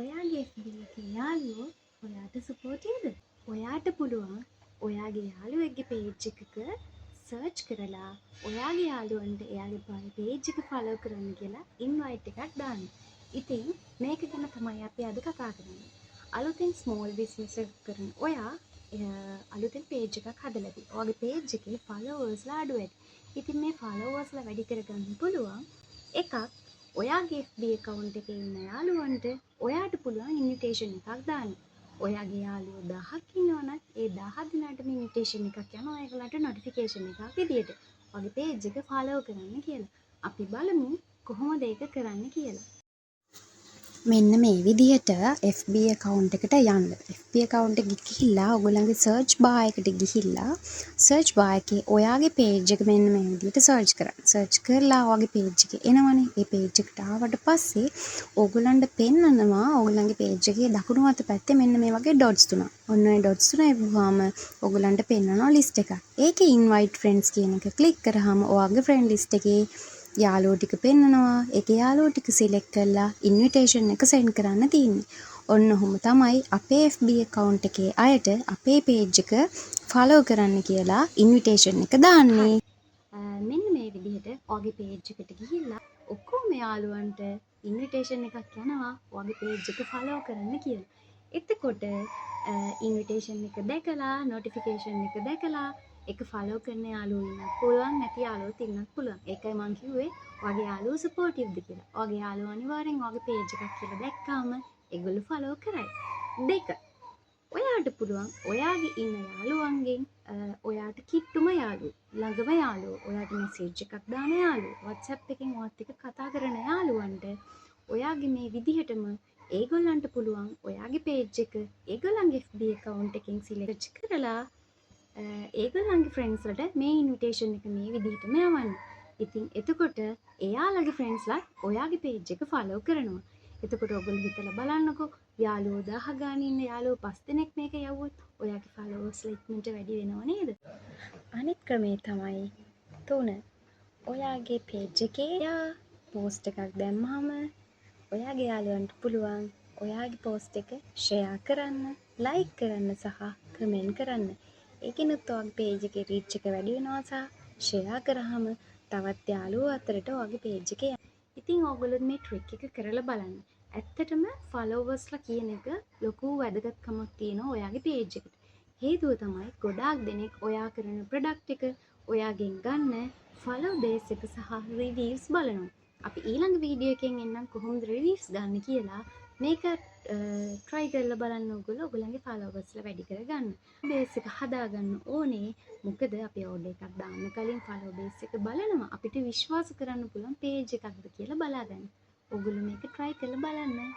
ඔයාගේ FB එකේ යාළුවෝ ඔයාට සපෝටිව්ද? ඔයාට පුළුවන් ඔයාගේ යාළුවෙක්ගේ පේජ් එකක සර්ච් කරලා ඔයාගේ යාළුවන්ට එයාගේ පේජ් එක ෆලෝ කරන්න කියලා ඉන්වයිට් එකක් දාන්න. ඉතින් මේක ගැන තමයි අපි අද කතා කරන්නේ. අලුතෙන් ස්මෝල් බිස්නස් එකක් කරන ඔයා අලුතෙන් පේජ් එකක් හදලා තියෙනවා. ඔයාගේ පේජ් එකේ ෆලෝවර්ස්ලා අඩු වැඩි. ඉතින් මේ ෆලෝවර්ස්ලා වැඩි කරගන්න පුළුවන් එකක් ඔයාගේ FB account එකේ ඉන්න යාළුවන්ට ඔයාට පුළුවන් ඉන්විටේෂන් එකක් දාන්න. ඔයාගේ යාළුවෝ 1000ක් ඉන්නවනම් ඒ 1000 දෙනාටම ඉන්විටේෂන් එකක් යනවා ඒගොල්ලන්ට නොටිෆිකේෂන් එකක් විදියට. ඔයාගේ page එක follow කරන්න කියලා. අපි බලමු කොහොමද ඒක කරන්න කියලා. මෙන්න මේ විදිහට FB account එකට යන්න. FB account එක ගිහිල්ලා ඔයගොල්ලන්ගේ search bar එකට ගිහිල්ලා search bar එකේ ඔයාගේ page එක මෙන්න මේ විදිහට search කරන්න. search කරලා ඔයාගේ page එක එනවනේ. ඒ page එකට ආවට පස්සේ ඔයගොල්ලන්ට පෙන්නනවා ඔයගොල්ලන්ගේ page එකේ දකුණු අත පැත්තේ මෙන්න මේ වගේ dots තුනක්. ඔන්න ඔය dots තුන එවුවාම ඔයගොල්ලන්ට පෙන්නනවා list එකක්. ඒකේ invite friends කියන එක click කරාම ඔයාගේ friend list එකේ යාළුවෝ ටික පෙන්නනවා. ඒකේ යාළුවෝ ටික select කරලා invitation එක send කරන්න තියෙන්නේ. ඔන්න ඔහොම තමයි අපේ FB account එකේ අයට අපේ page එක follow කරන්න කියලා invitation එක දාන්නේ. මෙන්න මේ විදිහට ඔයාගේ page එකට ගිහිල්ලා ඔක්කොම යාළුවන්ට invitation එකක් යනවා ඔයාගේ page එක follow කරන්න කියලා. එතකොට invitation එක දැකලා notification එක දැකලා එක follow කරන යාළුවෝ ඉන්නත් පුළුවන් නැති යාළුවෝත් ඉන්නත් පුළුවන්. ඒකයි මං කිව්වේ ඔයාගේ යාළුවෝ සපෝටිව්ද කියලා. ඔයාගේ යාළුවෝ අනිවාර්යෙන් ඔයාගේ page එකක් කියලා දැක්කාම ඒගොල්ලෝ follow කරයි. දෙක ඔයාට පුළුවන් ඔයාගේ ඉන්න යාළුවන්ගෙන් ඔයාට කිට්ටුම යාළුවෝ ළඟම යාළුවෝ ඔයාට message එකක් දාන යාළුවෝ WhatsApp එකෙන් ඔයත් එක්ක කතා කරන යාළුවන්ට ඔයාගේ මේ විදිහටම ඒගොල්ලන්ට පුළුවන් ඔයාගේ page එක ඒගොල්ලන්ගේ FB account එකෙන් select කරලා ඒගොල්ලන්ගේ ෆ්‍රෙන්ඩ්ස් වලට මේ ඉන්විටේෂන් එක මේ විදිහටම යවන්න. ඉතින් එතකොට එයාලගේ ෆ්‍රෙන්ඩ්ස්ලා ඔයාගේ page එක follow කරනවා. එතකොට ඔයගොල්ලෝ හිතලා බලන්නකෝ යාළුවෝ 1000 ගානේ ඉන්න යාළුවෝ 5 දෙනෙක් මේක යවුවොත් ඔයාගේ followers ඉක්මනට වැඩි වෙනව නේද? අනිත් ක්‍රමේ තමයි 3. ඔයාගේ page එකේ post එකක් දැම්මම ඔයාගේ යාළුවන්ට පුළුවන් ඔයාගේ post එක share කරන්න, like කරන්න සහ comment කරන්න. ඒකිනුත් ඔයාගේ page එකේ reach එක වැඩි වෙනවා සහ share කරාම තවත් යාළුවෝ අතරට ඔයාගේ page එක යනවා. ඉතින් ඕගොල්ලෝ මේ trick එක කරලා බලන්න. ඇත්තටම followersලා කියන එක ලොකු වැදගත්කමක් තියෙනවා ඔයාගේ page එකට. හේතුව තමයි ගොඩාක් දෙනෙක් ඔයා කරන product එක ඔයාගෙන් ගන්න follow base එක සහ reviews බලනවා. අපි ඊළඟ වීඩියෝ එකෙන් එන්නම් කොහොමද reviews ගන්න කියලා. මේක try කරලා බලන්න ඕගොල්ලෝ ඔයගොල්ලන්ගේ followersලා වැඩි කරගන්න. base එක හදාගන්න ඕනේ. මොකද අපි order එකක් දාන්න කලින් follow base එක බලනවා. අපිට විශ්වාස කරන්න පුළුවන් page එකක්ද කියලා බලාගන්න. ඔයගොල්ලෝ මේක try කරලා බලන්න.